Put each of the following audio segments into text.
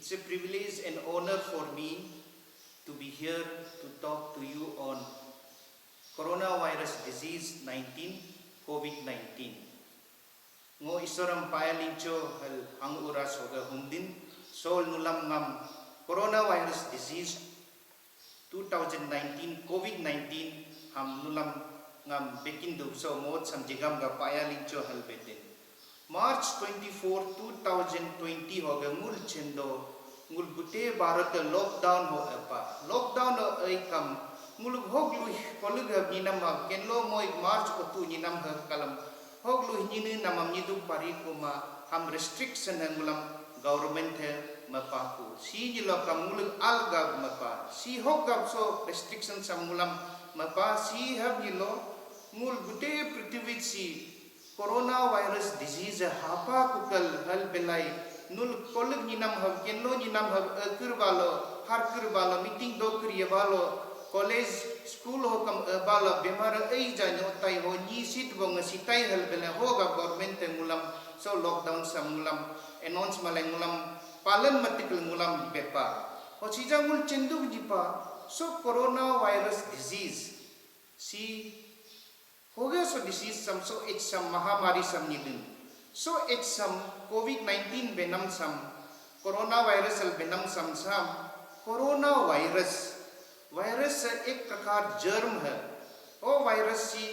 It's a privilege and honor for me to be here to talk to you on coronavirus disease 19, COVID-19. Ngo isoram payalincho hal ang uras hoga humdin sol nulam ngam coronavirus disease 2019 COVID-19 ham nulam ngam bekin du so mot sam jigam ga payalincho hal betin. March 24, 2020 hoga ngul chendo ngul bute Bharat lockdown ho apa. Lockdown ho ai kam ngul hoglu kolug ninam ha kenlo moi March otu ninam ha kalam hoglu hini namam nidu pari kuma ham restriction han ngulam government hai mapaku. Si jilo kam ngul alga mapa. Si hogab so restriction sam ngulam mapa si hab jilo ngul bute prithvi si coronavirus disease hapa kukal hal belai nul kolug ninam hab kenlo ninam hab akur balo harkur balo meeting do kriya balo college school ho kam balo bemar ai janyo tai ho ni sit bong sitai hal belai ho ga government ngulam so lockdown sam ngulam announce malai ngulam palan matikul ngulam bepa ho chija ngul chendu jipa so coronavirus disease si हो गया सो disease सम सो एक सम महामारी सम निदन सो एक सम कोविड-19 बेनम सम corona virus अल बेनम सम सम corona virus virus एक प्रकार germ है ओ virus सी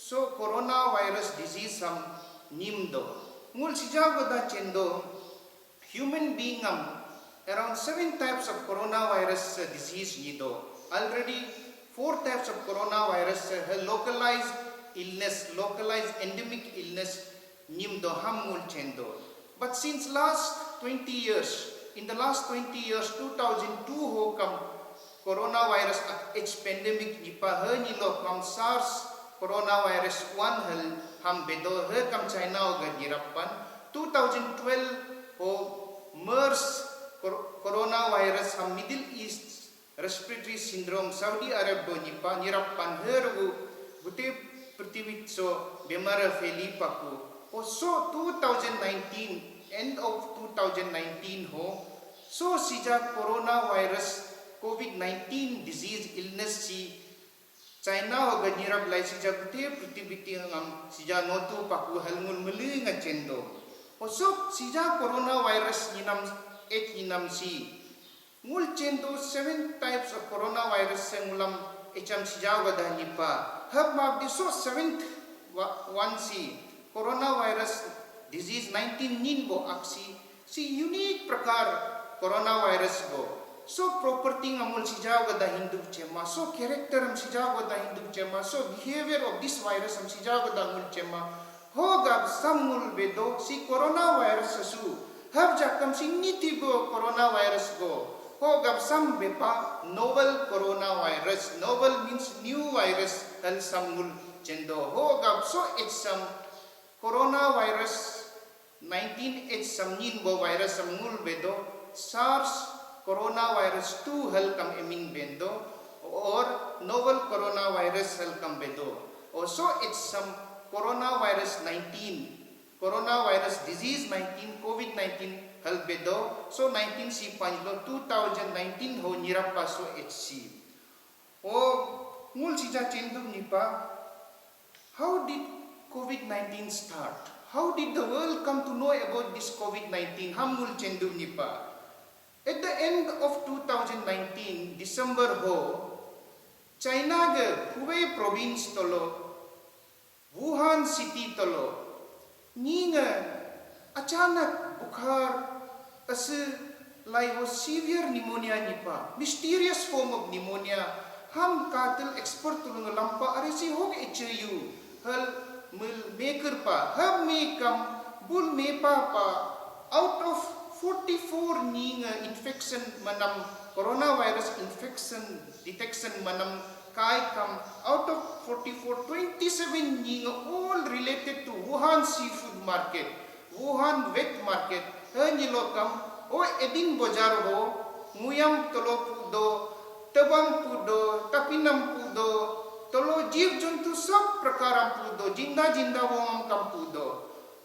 सो coronavirus disease सम निम दो मूल सिजा गदा चेंदो human being around 7 types of coronavirus disease nido already 4 types of coronavirus localized illness, localized endemic illness, nimdo hamul chendo. But since last 20 years, in the last 20 years, 2002 ho kam coronavirus its pandemic nipa he nilo kam SARS coronavirus 1 hal ham bedo he kam China ho gajirapan 2012 ho MERS coronavirus ham Middle East respiratory syndrome Saudi Arab do nipa nirapan hergu gute prithvi so bemar feli paku o so 2019 end of 2019 ho so sija coronavirus COVID-19 disease illness si China ho ganirab lai sija gute prithvi ngam sija notu paku halngul melinga chendo o so sija coronavirus ninam ninam si ngul chendo 7 types of coronavirus sengulam echam sijawa da nipa hab mab di so 7th one si coronavirus disease 19 nin bo aksi si unique prakar coronavirus bo so property ngamul sijawa da hindu chema so character am sijawa da hindu chema so behavior of this virus am sijawa da ngul chema hoga samul bedo si coronavirus su hab jakam si niti go coronavirus go Hogab some bepa novel coronavirus. Novel means new virus. Hal samul chendo. Hogab so it's some coronavirus 19 it's some ninbo virus samul bedo. SARS coronavirus 2 hal kam emin bendo or novel coronavirus hal kam bedo. Also it's some coronavirus 19 coronavirus disease 19 COVID-19 hal bedo so 19 si panjlo 2019 ho nirapa so HC o mul sija chendum nipa how did COVID-19 start, how did the world come to know about this COVID-19 ham mul chendum nipa at the end of 2019 December ho China ge Hubei province tolo Wuhan city tolo ninga achanak bukhar as like was severe pneumonia nipa mysterious form of pneumonia ham katil expert tulung lampa arisi hog HU hal maker pa ham me kam bul me pa out of 44 ning infection manam coronavirus infection detection manam kai kam out of 44 27 ning all related to Wuhan seafood market Wuhan wet market Nilo kam o edin bojar ho muyam tolo pudo tabam pudo tapinam pudo tolo jeev juntu sab prakaram pudo jinda jinda wong kam pudo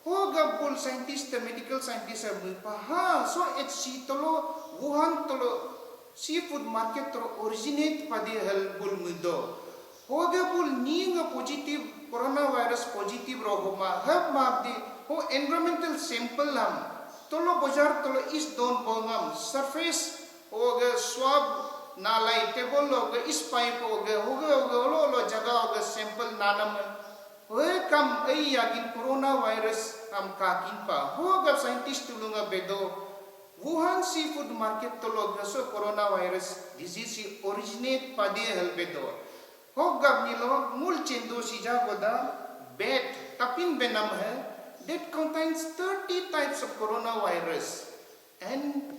ho gabul scientist medical scientist pa ha so et si tolo Wuhan tolo seafood market tolo originate padi hel bul mudo ho gabul ni nga positive coronavirus positive rohoma hab ma di ho environmental sample lam tolo bazar tolo is don bongam surface ho ga swab nalai table lo ga is pipe ho ga lo jaga ho ga sample nanam hoy kam ai yagin coronavirus am kakin pa ho ga scientist tulunga bedo Wuhan seafood market tolo ga so coronavirus disease originate padi hel bedo ho ga nilo mul chendo si jagoda bat tapin benam hai that contains 30 types of coronavirus and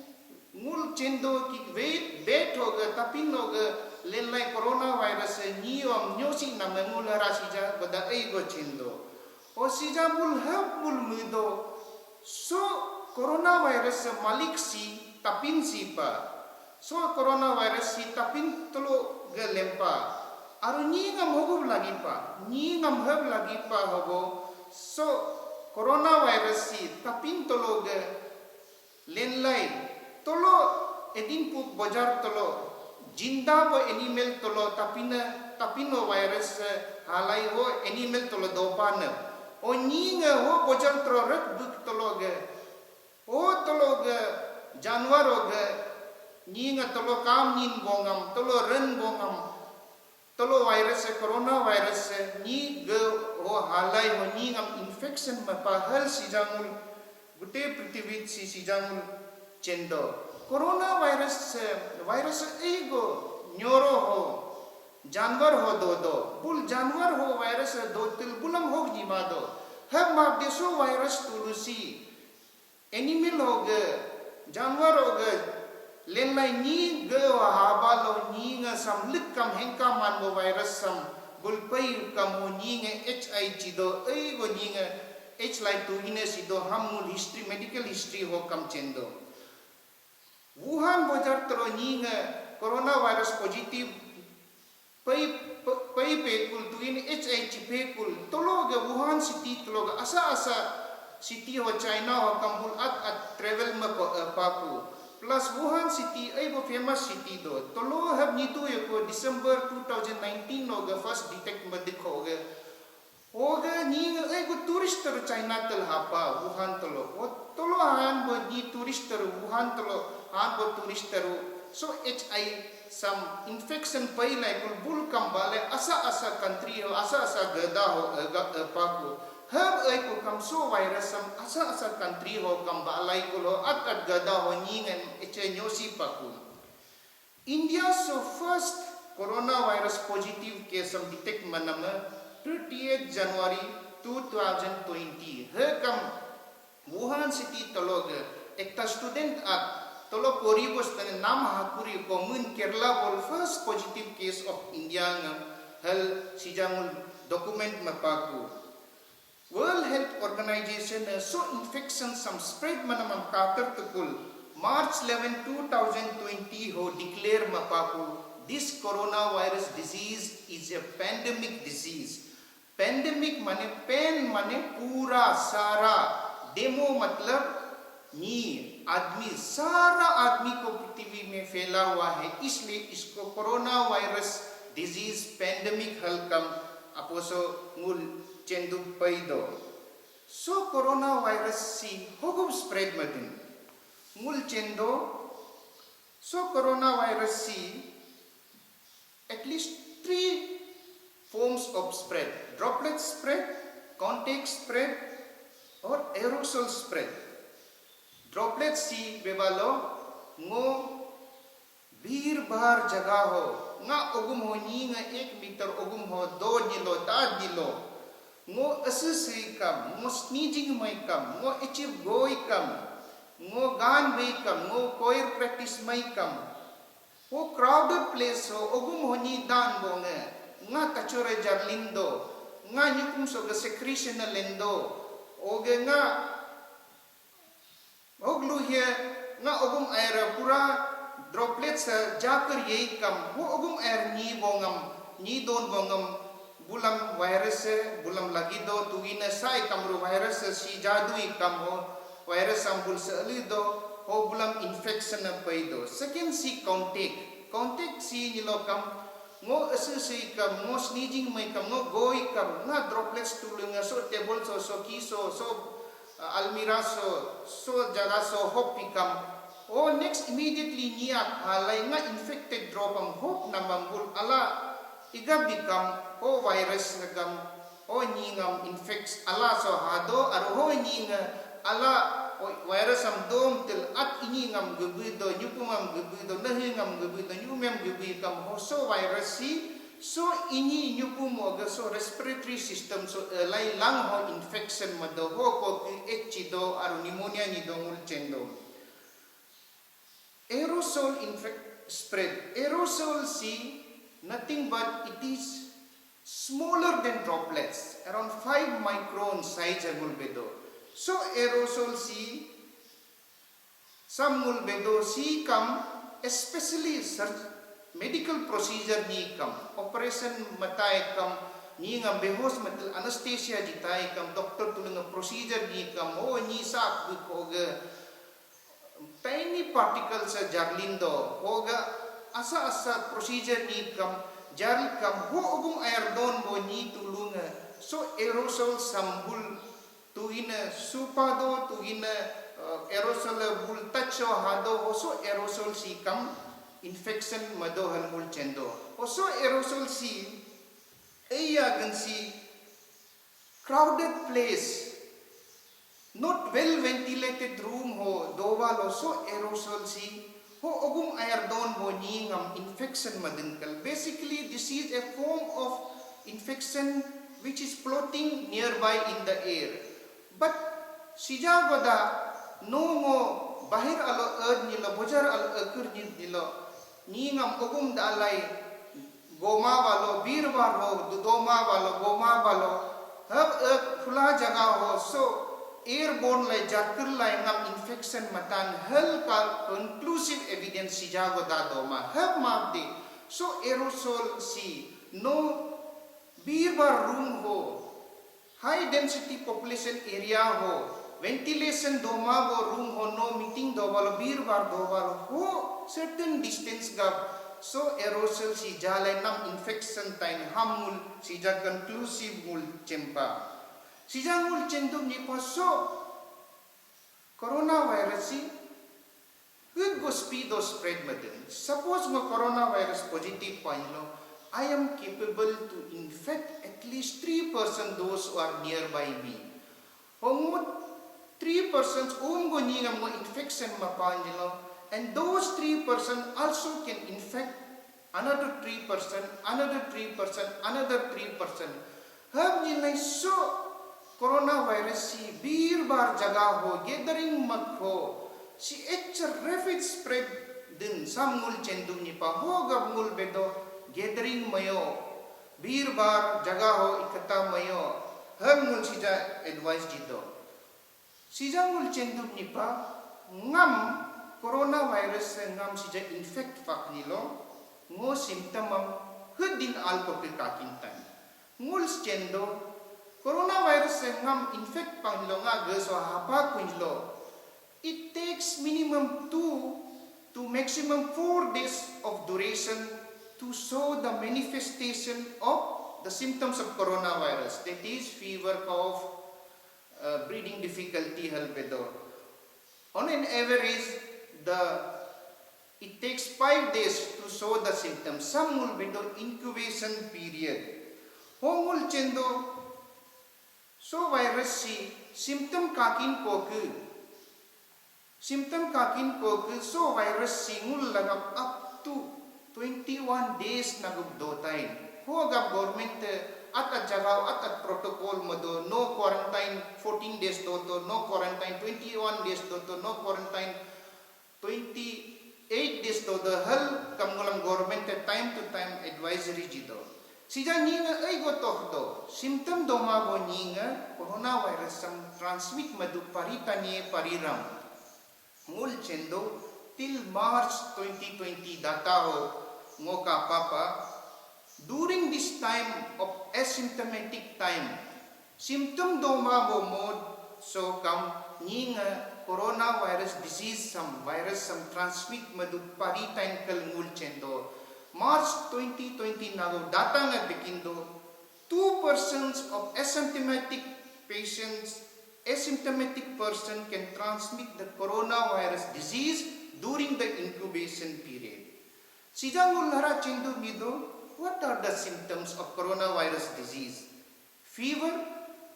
mul chendo ki weight bet hoga tapin hoga lelai coronavirus niom nyosi na mul rasija bada ai go chendo o sija mul help mul mudo so coronavirus malik si tapin si pa so coronavirus si tapin tolo ga lempa aru ni ngam hogo lagi pa ni ngam hab lagi pa hogo so coronavirus si tapin tolo ga lenlai tolo edin put bajar tolo jinda bo animal tolo tapino virus halai ho animal tolo dopana o ninga ho bajar tolo rak buk tolo ga o tolo ga janwar ho ga ninga tolo kam nin bongam tolo ren bongam tolo virus corona virus ni ga ho halai ho ningam infection ma pa hal si jangul gute prithvi si jangul chendo corona virus ego nyoro ho जानवर हो दो bull जानवर हो virus दो तिल बुलम हो जीमा दो hub माप देशो वायरस तुलसी एनिमल हो ग जानवर हो ग लेनलाई नी ग हाबा लो नी ng samlik kam hengka man bo virus sam bul pai kam ho knee ng hi chido ei go knee ng h lai tu ine sido hamul history medical history ho kam chendo Wuhan bazar tro knee ng coronavirus positive pai pekul tu ini hi pekul tolo ga Wuhan city tolo ga asa city ho China ho kambul at travel ma ko papu plus Wuhan city ai bo famous city do tolo have ni tu ko December 2019 no ga first detect madikho ga oga ni ai go tourist ter China tel hapa Wuhan tolo han bo ni tourist ter Wuhan tolo han bo tourist ter so hi some infection pai like bul kambale asa country ho asa gada ho paku have ai ko kam so virus some asa country ho kambalai ko lo at gada ho ningen eche nyosi paku India so first coronavirus positive case some detect manama 30th January 2020 he kam Wuhan city tolog ekta student at tolo koribos tane nam hakuri komun Kerala bol first positive case of India ngam hal sijangul document mapaku World Health Organization so infection some spread manamam katar tukul March 11 2020 ho declare mapaku this coronavirus disease is a pandemic disease pandemic mane pen mane pura sara demo matlab नी आदमी सारा आदमी को पृथ्वी में फैला हुआ है इसलिए इसको कोरोना वायरस डिजीज पैंडेमिक हलकम अपोसो मूल चेंदु पैदो सो कोरोना वायरस सी होगम स्प्रेड मदिन मूल चेंदो सो कोरोना वायरस सी at least 3 forms of spread droplet spread contact spread or aerosol spread droplet सी बेबालो ngो भीड़ बाहर जगह हो nga ogum ho ni nga 1 meter ogum ho 2 nilo da nilo ngo asisi kam ngo sneezing mai kam ngo achieve goi kam ngo gan bei kam ngo choir practice mai kam ho crowded place ho ogum ho ni dan bo nga kachore jarlindo nga nyukum so ga secretion lendo oge nga oglu here nga ogum air pura droplets jaकर यही कम वो ogum air ni bongam ni don bongam bulam virus bulam lagi do tuina sai kamru virus si jadu ikam ho virus ambul sali do ho bulam infection na paido second si contact si nilo kam ngo asu si kam ngo sneezing mai kam ngo goi kam na droplets tulunga so table so kiso so almira so jaga so hop ikam o next immediately niya halay nga infected drop ang hop na mambul ala iga bikam o virus nagam o nyingam infects ala so hado aro ho nyinga ala virus am dom til at iningam gubido nyupumam gubido nahingam gubido nyumem gubikam ho so virus si so ini nyupumo ga so respiratory system so lai lang ho infection mado ho ko echido aro pneumonia ni dongul chendo aerosol spread aerosol si nothing but it is smaller than droplets around 5 micron size agul bedo so aerosol si samul bedo si kam especially medical procedure ni kam operation matai kam ni ngam behos matil anesthesia jitai kam doctor tulunga procedure ni kam o ni sa ko ga tiny particles sa jarlindo hoga asa procedure ni kam jari kam ho ogum air don bo ni tulunga so aerosol sambul tuina supado tuina aerosol bul tacho hado so aerosol si kam infection mado halmul chendo so aerosol si iya gan si crowded place not well ventilated room ho dowalo so aerosol si ho ogum air don ho ngam infection madinkal basically this is a form of infection which is floating nearby in the air but sija goda no mo bahir alo nilo bojar al akur nilo ngam ogum dalai goma walo birwar ho doma walo hab khula jaga ho so airborne lai jakir lai ngam infection matan hel ka conclusive evidence si jago da doma hab mabdi so aerosol si no birbar room ho high density population area ho ventilation doma bo room ho no meeting dobalo birbar dobalo ho certain distance gap so aerosol si jalai nam infection time hamul si ja conclusive mul chempa sijangul cendum ni paso coronavirus si good go speed or spread madin suppose mo coronavirus positive pailo I am capable to infect at least 3% those who are nearby me homot 3% go ngam mo infection mapanilo and those 3% also can infect another 3% another 3% another 3% hab ni so coronavirus si birbar jaga ho gathering mat ho si rapid spread din samul cendum ni pa ho gabmul bedo gathering mayo birbar jaga ho ikata mayo hamul sija advice dito sijangul cendum ni pa ngam coronavirus ngam sija infect fak nilo ngo symptom hudin alko pikakintan ngul cendo coronavirus ngam infect panglo nga geso hapa kunlo it takes minimum 2 to maximum 4 days of duration to show the manifestation of the symptoms of coronavirus that is fever cough breathing difficulty halbedo on an average it takes 5 days to show the symptoms some will be the incubation period hongul chendo so virus si symptom kakin ko so virus si ngul lagap up to 21 days nagubdo time ho gab government at jagaw at protocol mo do no quarantine 14 days do no quarantine 21 days do no quarantine 28 days do hal kamgulang government time to time advisory jido sija ninga ay gotoh do symptom do mago ninga coronavirus sam transmit madu parita ni pariram mul chendo till March 2020 data ho ngoka papa During this time of asymptomatic time, symptom doma bo mod so kam ni nga coronavirus disease some virus some transmit madu paritain kal ngul chendo. March 2020 nago data nga bekindo 2% of asymptomatic person can transmit the coronavirus disease during the incubation period. Sijangul hara chindu mido, what are the symptoms of coronavirus disease? Fever,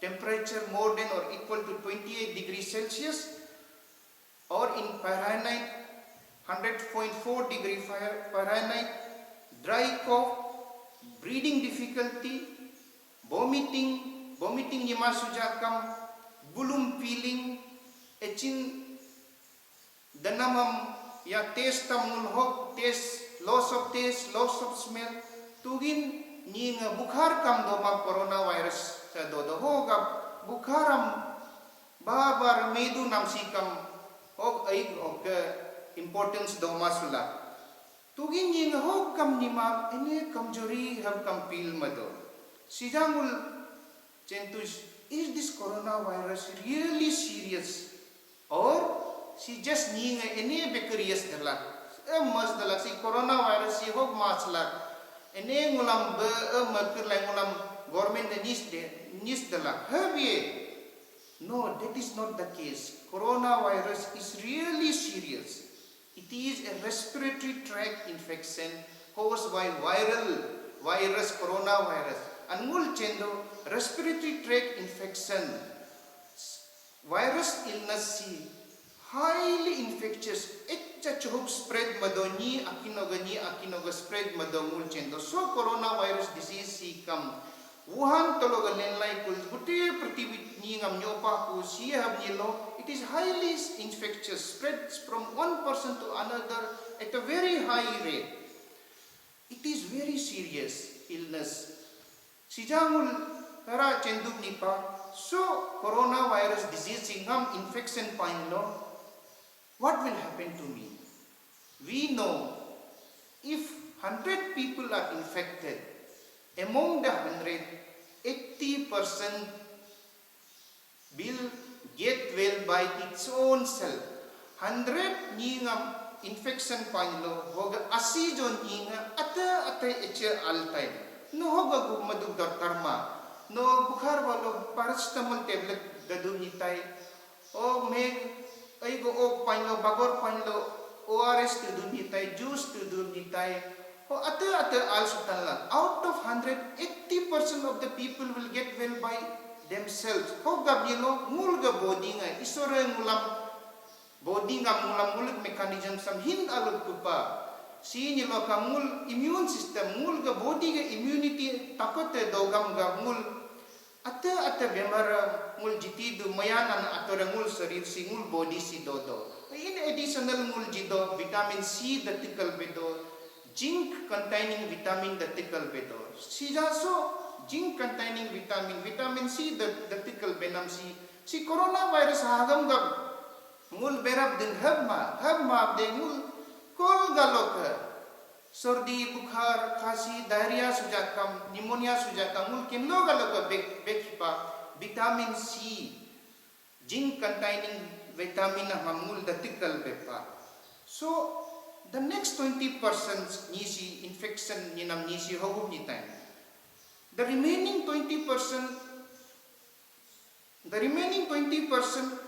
temperature more than or equal to 28 degrees Celsius, or in Fahrenheit 100.4 degree Fahrenheit, dry cough, breathing difficulty, vomiting yama sujakam, bulum feeling, echin danamam ya taste tamulhok, taste, loss of smell, tugin ni nga bukhar kam do ma coronavirus sa do hoga bukharam babar medu nam sikam hog ay og importance do masula tugin ni nga hog kam ni ma ene kamjori have kam feel mado sijangul centus, is this coronavirus really serious or si just ni nga ene becurious dala mas dala si coronavirus si hog masla ene ngulam be makur lai ngulam government nis dala habie. No, that is not the case. Coronavirus is really serious. It is a respiratory tract infection caused by virus coronavirus. Angul chendo respiratory tract infection virus illness si highly infectious. Chachuk spread madoni akinoga spread madongul chendo. So coronavirus disease si kam Wuhan tologa lenlai kul buti prithvi ni ngam nyopa ku siya nilo. It is highly infectious, spreads from one person to another at a very high rate. It is very serious illness. Sijangul hara chenduk nipa. So coronavirus disease singam infection painlo. What will happen to me? We know if 100 people are infected, among the 100, 80% will get well by its own self. 100 ningam infection painlo hoga asijon ninga ata eche altai. No hoga gumadug karma. No bukhar walo paracetamol tablet gadum nitai. O meg ay go og painlo bagor painlo ORS to do nitai, juice to do nitai. O ate also tanla. Out of 100, 80% of the people will get well by themselves. Ho gabilo mulga body nga isore ngulam body nga ngulam mechanism sam hind alog kupa. Si nilo ka mul immune system mulga body ga immunity takote dogam ga mul ate bemara mul jitidu mayanan atore mul sarir si mul body si dodo. In additional mul jido vitamin C datikal bedo, zinc containing vitamin datikal bedo. Sijaso zinc containing vitamin C datikal benam si coronavirus hagam gab mul berab din habma de mul kol galok sordi bukhar khasi diarrhea sujakam pneumonia sujakam mul kinlo galok bekipa vitamin C zinc containing vitamin hamul datikal bepa. So the next 20% nisi infection ninam nisi hogum nitai. The remaining 20%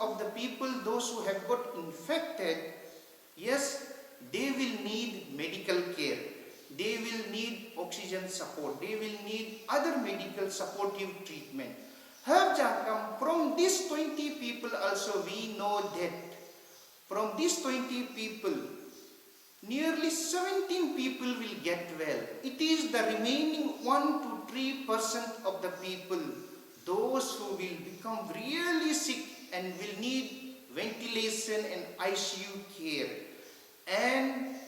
of the people, those who have got infected, yes, they will need medical care. They will need oxygen support. They will need other medical supportive treatment. Have jakam from these 20 people also we know that from these 20 people nearly 17 people will get well. It is the remaining 1 to 3% of the people, those who will become really sick and will need ventilation and ICU care. And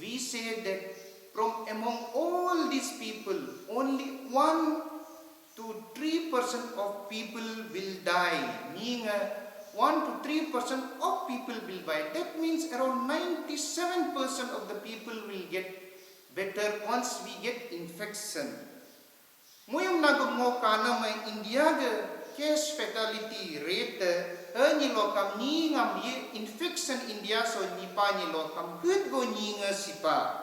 we say that from among all these people, only 1 to 3% of people will die. Meaning 1 to 3% of people will die. That means around 97% of the people will get better once we get infection. Muyum nagum mo kana may India ge case fatality rate ni lokam ni ngam ye infection India so ni pa ni lokam good go ni nga sipa.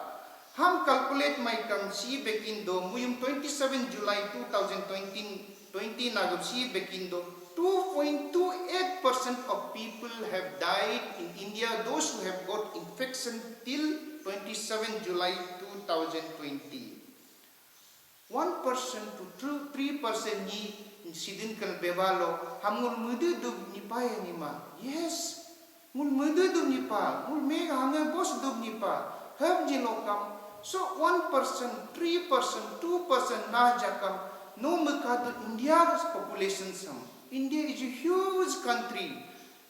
Ham calculate my kam si bekindo muyum 27 July 2020 nagum si bekindo 2.28% of people have died in India, those who have got infection till 27 July 2020. 1% to 3% ni sidin kal bebalo hamul mududub ni pa ni ma. Yes, mul mududub ni pa, mul mega hanga bos dub ni pa. Have ni lokam. So 1%, 3%, 2% na jakam no makadu India's population sam. India is a huge country,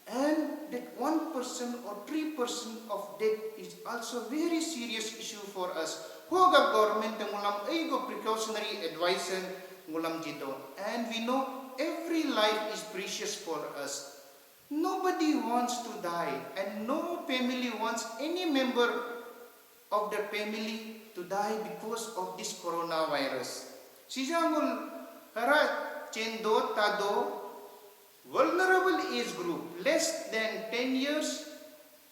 and that 1% or 3% of death is also a very serious issue for us. Hoga government ngulam ego precautionary advice ngulam jito, and we know every life is precious for us. Nobody wants to die, and no family wants any member of the family to die because of this coronavirus. Sijangul hara chendo tado vulnerable age group less than 10 years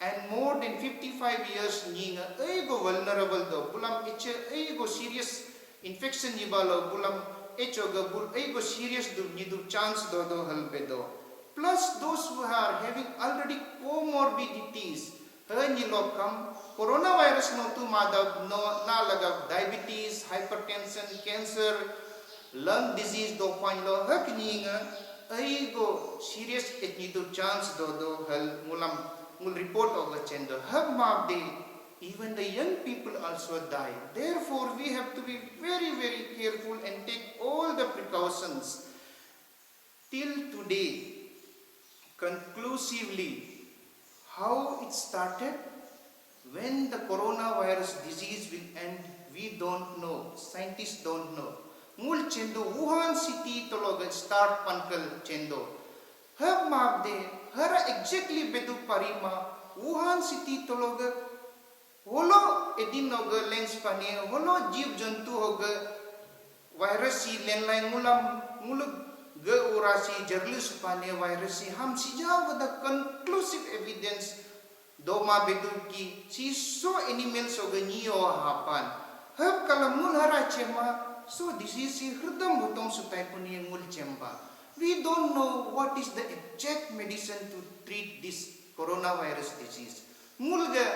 and more than 55 years ninga ego vulnerable do bulam eche ego serious infection nibalo bulam echo ga bul ego serious do nidu chance do halbedo plus those who are having already comorbidities ni lokam coronavirus no tu madab no na lagab diabetes hypertension cancer lung disease do panlo hak ninga aigo serious etnido chance do hal mulam mul report of the chendo have mabde even the young people also die. Therefore we have to be very careful and take all the precautions. Till today conclusively how it started, when the coronavirus disease will end, we don't know, scientists don't know. Mul chendo Wuhan city tologa start pankal chendo. Have mabde hara exactly bedu parima Wuhan city tologa holo edin noga lens pane holo jeev jantu hoga virus si lenline mulam mulug ge urasi jarlis pane virus si ham sija with the conclusive evidence doma bedu ki si so animals hoga niyo hapan. Have kalamul hara chema. So this is hrdam hutom sutai puni mul chemba. We don't know what is the exact medicine to treat this coronavirus disease. Mulga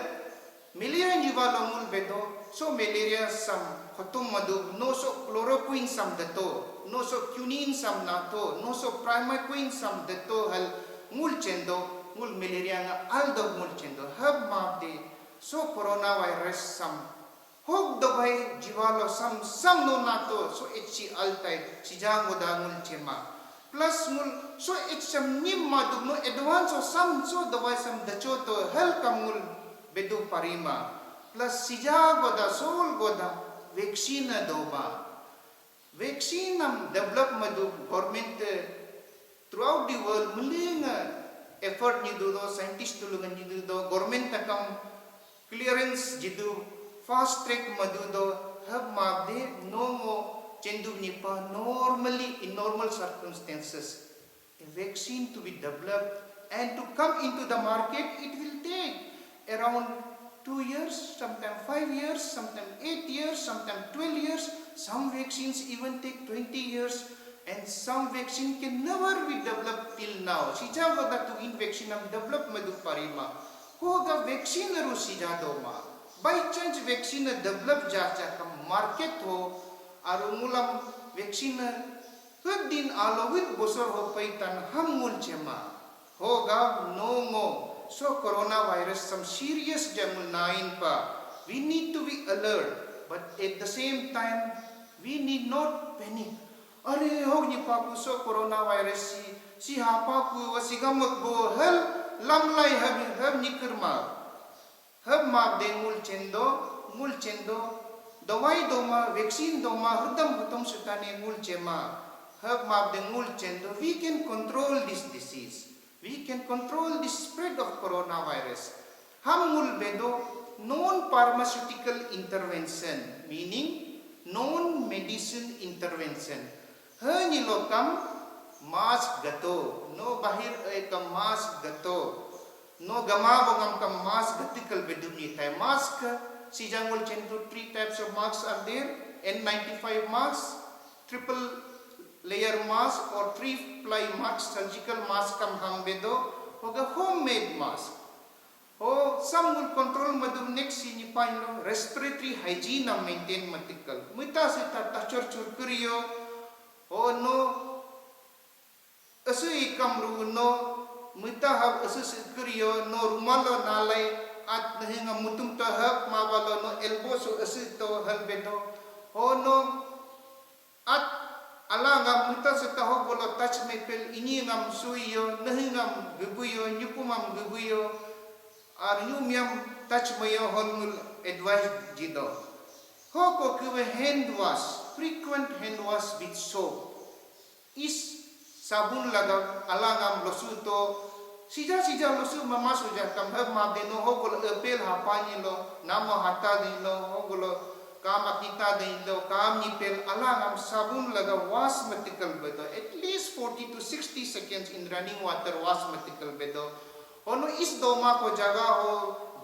malaria nivalo mul bedo. So malaria sam hotum madu no so chloroquine sam dato no so quinine sam nato no so primaquine sam dato hal mul chendo mul malaria nga aldo mul chendo hab mabde so coronavirus sam hog dabai jivalo sam no nato so etsi altai sijango dangul chema plus mul so etsam nim madu no advance sam so dabai sam dacho to hel kamul bedu parima plus sijago da sol goda vaccine doba vaccine nam develop madu government throughout the world mulinga effort ni do scientist tulungan ni do government takam clearance jidu fast track madudo have mabde no mo chendu nipa normally in normal circumstances a vaccine to be developed and to come into the market it will take around 2 years, sometimes 5 years, sometimes 8 years, sometimes 12 years. Some vaccines even take 20 years and some vaccine can never be developed till now. Sija wada to in vaccine am develop madu parima hoga vaccine ru sija doma. By chance vaccine develop jaja kam market ho aru mulam vaccine din alo with bosor ho paitan hamul chema hoga no mo so coronavirus some serious jamul nain pa we need to be alert but at the same time we need not panic are hog ni pa ku so coronavirus si hapa ku wasigamot bo hel lamlai hab nikirma hab ma de mul chendo dawai doma vaccine doma hudam hutam sutane mul chema hab ma de mul chendo we can control this disease, we can control the spread of coronavirus ham mul bedo non-pharmaceutical intervention, meaning non-medicine intervention. Hanilo kam mask gato, no bahir kam mask gato, no gamabo ngam kam mask gatikal beduni tay mask. Si jangol cento 3 types of masks are there: N95 mask, triple layer mask or 3-ply mask, surgical mask kam ham bedo, hoga homemade mask. Oh, some will control madum next ni paino respiratory hygiene na maintain matikal. Muita sita tachor churkurio. Oh no, asu ikam ru no, muita hab asu churkurio no rumalo nalai at nahinga mutum to hab mabalo no elbow so asu to halbedo. Oh no, at alanga muita sita ho bolo touch me pel ini ngam suiyo nahingam gubuyo nyupumam gubuyo. Ar yumiam touch mayo holmul advice jido. Hoko kuwe hand wash, frequent hand wash with soap. Is sabun lagam alangam losu to sija losu mama suja kam hab mabdeno hokol apel hapani lo namo hata dino hokolo kam akita dino kam nipel alangam sabun laga wash matikal bedo at least 40 to 60 seconds in running water wash matikal bedo. Ono is doma ko jaga ho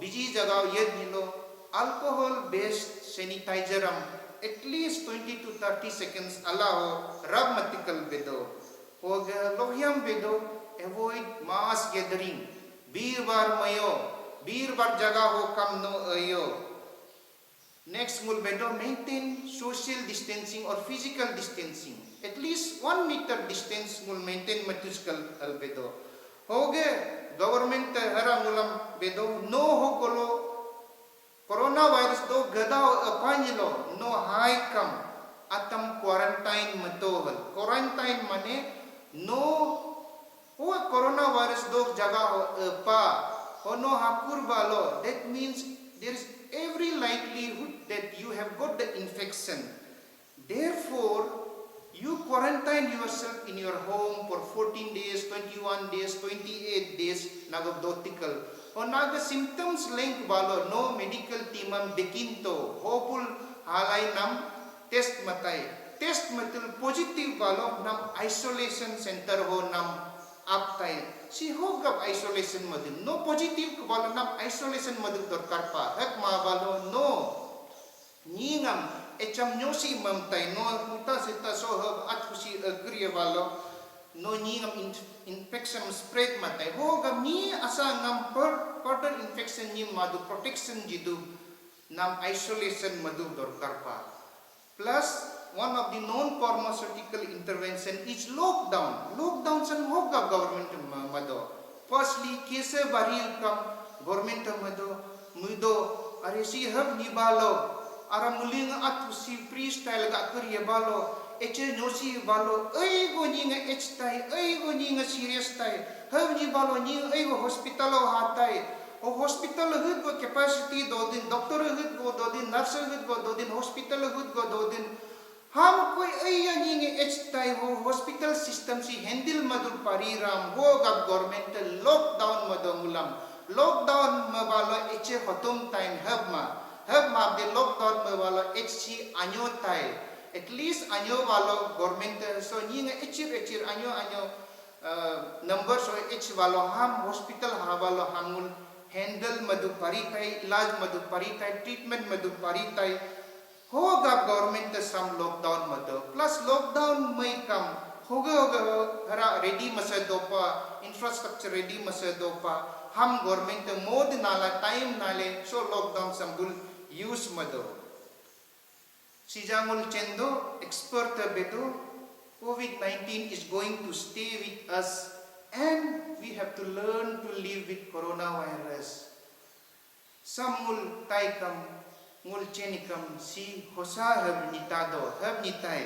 busy jaga yed nilo alcohol based sanitizer at least 20 to 30 seconds allow rub matikal bedo. Hoga lohyam bedo avoid mass gathering. Bir bar mayo, bir bar jaga ho kam no ayo. Next mul bedo maintain social distancing or physical distancing. At least 1 meter distance mul maintain matuskal albedo. Hoge government hara mulam bedo no hokolo coronavirus do gadao apanyilo no high kam atam quarantine matohal. Quarantine mane no ho coronavirus do jaga ho pa ho no hakur balo. That means there is every likelihood that you have got the infection. Therefore you quarantine yourself in your home for 14 days, 21 days, 28 days nagadotikal. O naga symptoms link balo no medical teamam bekinto hopul halay nam test matay. Test matul positive balo nam isolation center ho nam aptay. Si hogab isolation madin no positive balo nam isolation madin dorkar pa. Hak ma balo no ningam echam nyosi mamtay no muta sita sohab at husi agree balo no ningam infection spread matay hoga ni asa ngam further infection ni madu protection jidu nam isolation madu dorkar pa. Plus one of the non pharmaceutical intervention is lockdown. Lockdown san hoga government mado. Firstly kese baril kam government mado mudo aresi hab ni balo ara muling at si freestyle ga kuriya balo eche nosi balo ai go ninga echtai ai go ninga serious tai hab ni balo ni ai go hospital ho hatai o hospital hud go capacity do din doctor hud go do din nurse hud go do din hospital hud go do din ham koi ai ninga echtai ho hospital system si handle madur pariram ho gab government lockdown madomulam lockdown mabalo eche hotum time hab ma de lockdown mabalo echi anyo tai at least anyo walo government so ninga echir anyo number so echi walo ham hospital ha walo hamul handle madu paritai ilaj madu paritai treatment madu paritai hoga government some lockdown madu plus lockdown mai kam hoga hara ready masadopa infrastructure ready masadopa ham government mod nala time nale so lockdown sambul use mado sijangul chendo expert bedo COVID-19 is going to stay with us and we have to learn to live with coronavirus. Samul taikam ngul chenikam si hosa hab nitai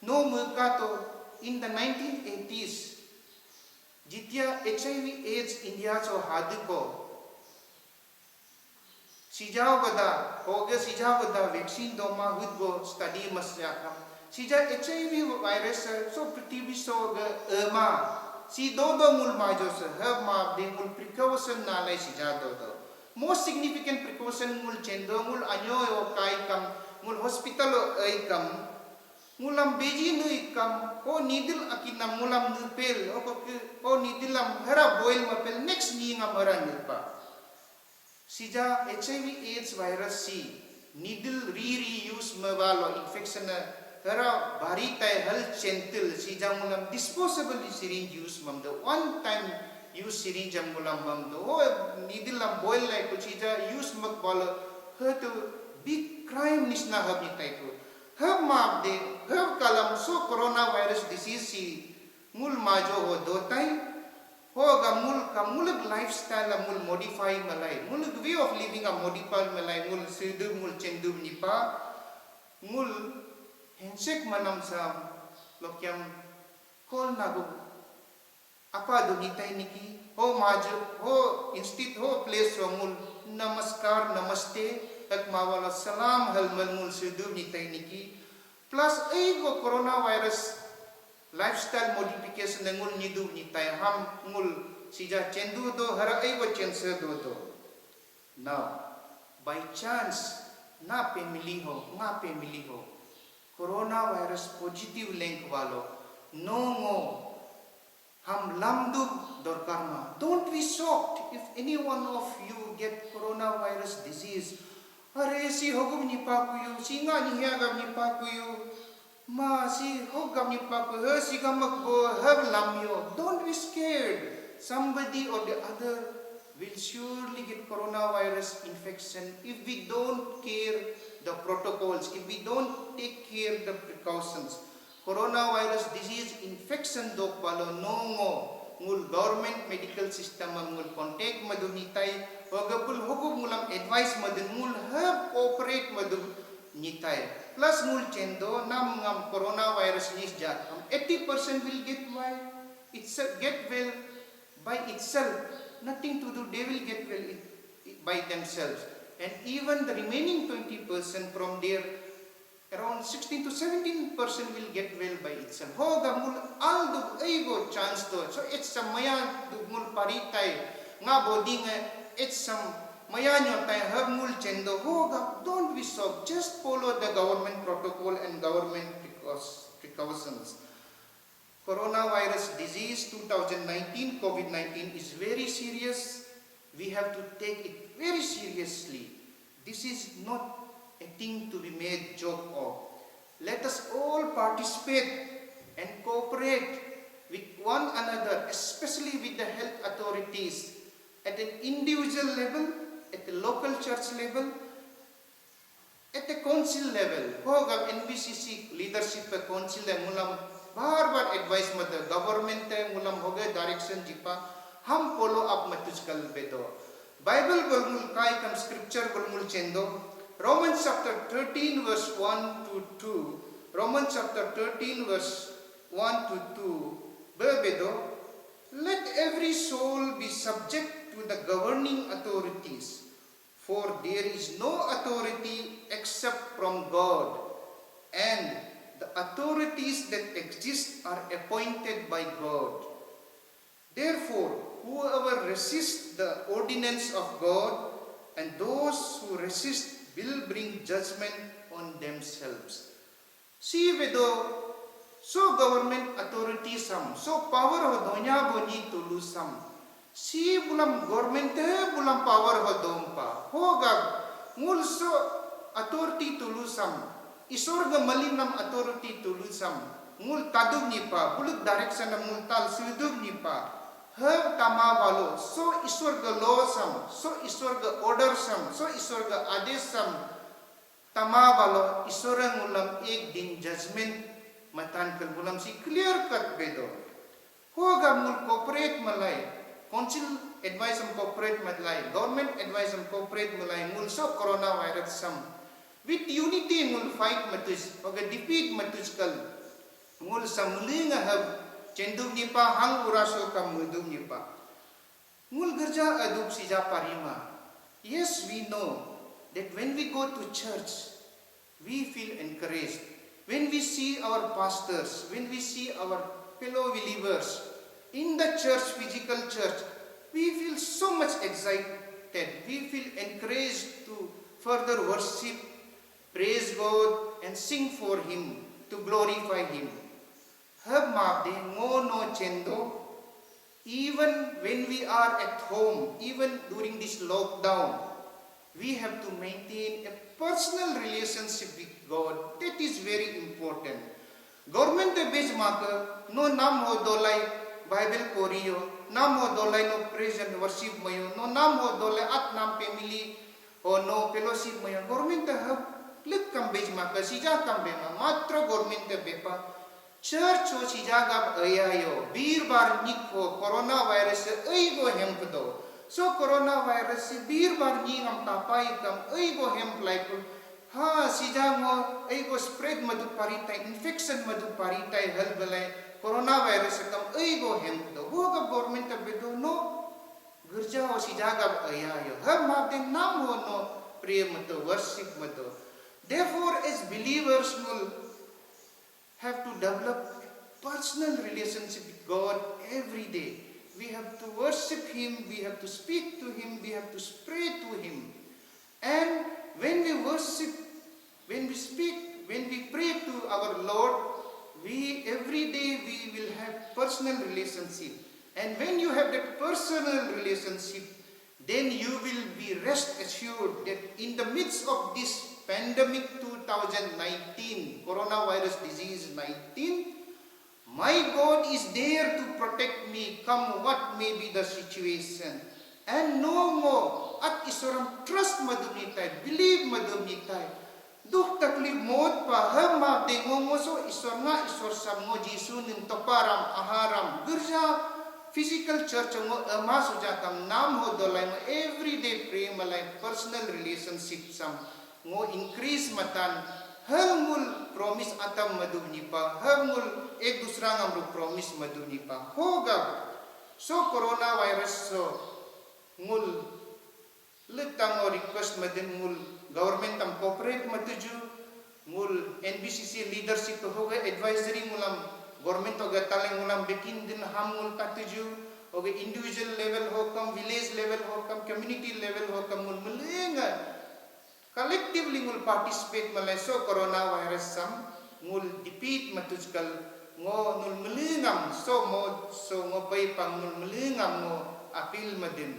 no mukato in the 1980s jitya HIV AIDS India so hadiko sijawada vaccine doma hudgo study masyakam sija HIV virus so prithvi so ma si do mul majo se have ma de mul precaution na lai sija do Most significant precaution ngul chendo ngul anyo o kai kam ngul hospital o ai kam ngulam beji nu ikam o nidil akinam ngulam nupel o nidilam hara boil mapel next ni ngam hara nilpa sija HIV AIDS virus C needle reuse mawalo infection hara bari tai hal centil sija ngulam disposable syringe use mam the one time use syringe ngulam mam the o needle lam boil like sija use mak balo her to big crime nisna hab ni tai ko hab map de hab kalam so coronavirus disease si mul majo ho do tai ho gamul kamul lifestyle mul modify malai mul way of living a modify malai mul sidu mul chendu nipa mul handshake manam sam lokyam kol nagu apa do nitai niki ho majo ho instead ho place ho mul namaskar namaste tak mawala salam hal mul sidu nitai niki plus ego coronavirus lifestyle modification ngul nidu nitai ham ngul sija chendu do hara ego chense do now by chance na family ho coronavirus positive link walo no mo ham lamdu dorkar ma don't be shocked if any one of you get coronavirus disease are si hogum ni pakuyu singa ni hagam ni pakuyu ma si hogam ni pakuyu he si gamak bo have lamyo don't be scared somebody or the other will surely get coronavirus infection if we don't care the protocols if we don't take care the precautions coronavirus disease infection do palo nongo ngul government medical system ngul contact madunitai wagabul hugub ngulam advice madun ngul have cooperate madun nitai plus ngul chendo nam ngam coronavirus nis jat 80% will get well by itself nothing to do they will get well by themselves and even the remaining 20% from there around 16 to 17% will get well by itself. Hoga mul aldo ego chance to. So it's some maya mul paritay nga body nga it's some maya nyo tay have mul chendo. Hoga don't be shocked. Just follow the government protocol and government precautions. Coronavirus disease 2019 COVID-19 is very serious. We have to take it very seriously. This is not a thing to be made joke of. Let us all participate and cooperate with one another, especially with the health authorities at an individual level, at the local church level, at the council level. Hoga NBCC leadership council mulam bar advice mad government mulam hoga direction jipa ham follow up matuskal bedo. Bible golmul kai kam scripture golmul chendo. Romans chapter 13 verse 1 to 2. Romans chapter 13 verse 1 to 2. Bebedo, let every soul be subject to the governing authorities, for there is no authority except from God, and the authorities that exist are appointed by God. Therefore, whoever resists the ordinance of God, and those who resist will bring judgment on themselves. See vedo, so government authority sam, so power ho donya boni tulu sam. See bulam government bulam power ho dompa. Hogag ngul so authority tulu sam. Isorga malinam authority tulu sam. Ngul tadub nipa, buluk direction nam ngul tal sidub nipa. Have tama balo, so iswarga law sam, so iswarga order sam, so iswarga ades sam, tama balo, iswarga ngulam ek din judgment matan kal ngulam si clear cut bedo. Hoga mul cooperate malay, council advice am cooperate malay, government advice am cooperate malay, mul so coronavirus sam. With unity mul fight matus, hoga defeat matus kal, mul samulinga have cendum nipa hang uraso kam mudum nipa. Mul gerja adub sija parima. Yes, we know that when we go to church, we feel encouraged. When we see our pastors, when we see our fellow believers in the church, physical church, we feel so much excited affected. We feel encouraged to further worship, praise God, and sing for Him, to glorify Him. Hab mabde ngono chendo, even when we are at home, even during this lockdown, we have to maintain a personal relationship with God. That is very important. Government base maka no nam ho dolai Bible poriyo, nam ho dolai no praise and worship mayo, no nam ho dolai at nam family o no fellowship mayo. Government have click kam base maka sija kam be ma matra government bepa church ho sija gab ayayo bir bar nik ho coronavirus ai go hempdo. So coronavirus bir bar ni ngam tapai kam ai go hemp like ha sija mo ai go spread madu paritai infection madu paritai hal balai coronavirus kam ai go hemp do ho ga government bedo no girja ho sija gab ayayo ha ma de nam ho no pray matu worship matu. Therefore, as believers will have to develop a personal relationship with God every day. We have to worship Him, we have to speak to Him, we have to pray to Him. And when we worship, when we speak, when we pray to our Lord, every day we will have personal relationship. And when you have that personal relationship, then you will be rest assured that in the midst of this pandemic 2019, coronavirus disease 19, my God is there to protect me, come what may be the situation. And no more, at isoram trust madunitai, believe madunitai. Duh taklif mod pa, hamab de ngomoso, isor nga, isor sam ngo Jisu nim toparam, aharam, gurja, physical church mo, masujakam, nam ho dolay mo, everyday pray malay, personal relationship sam, ngo increase matan, hamul promise atam maduni pa, hamul ek dusra ngamru promise maduni pa. Hogab, so coronavirus so, ngul letang o request madin ngul government am cooperate matuju, ngul NBCC leadership hoga advisory ngulam government hoga taling ngulam bekin din hamul tatuju, hoga individual level hokam, village level hokam, community level hokam ngul mulenga. Collectively ngul participate malay so coronavirus sam ngul defeat matujkal ngo nul melingam so ngo pay pang ngul melingam ngo apil madin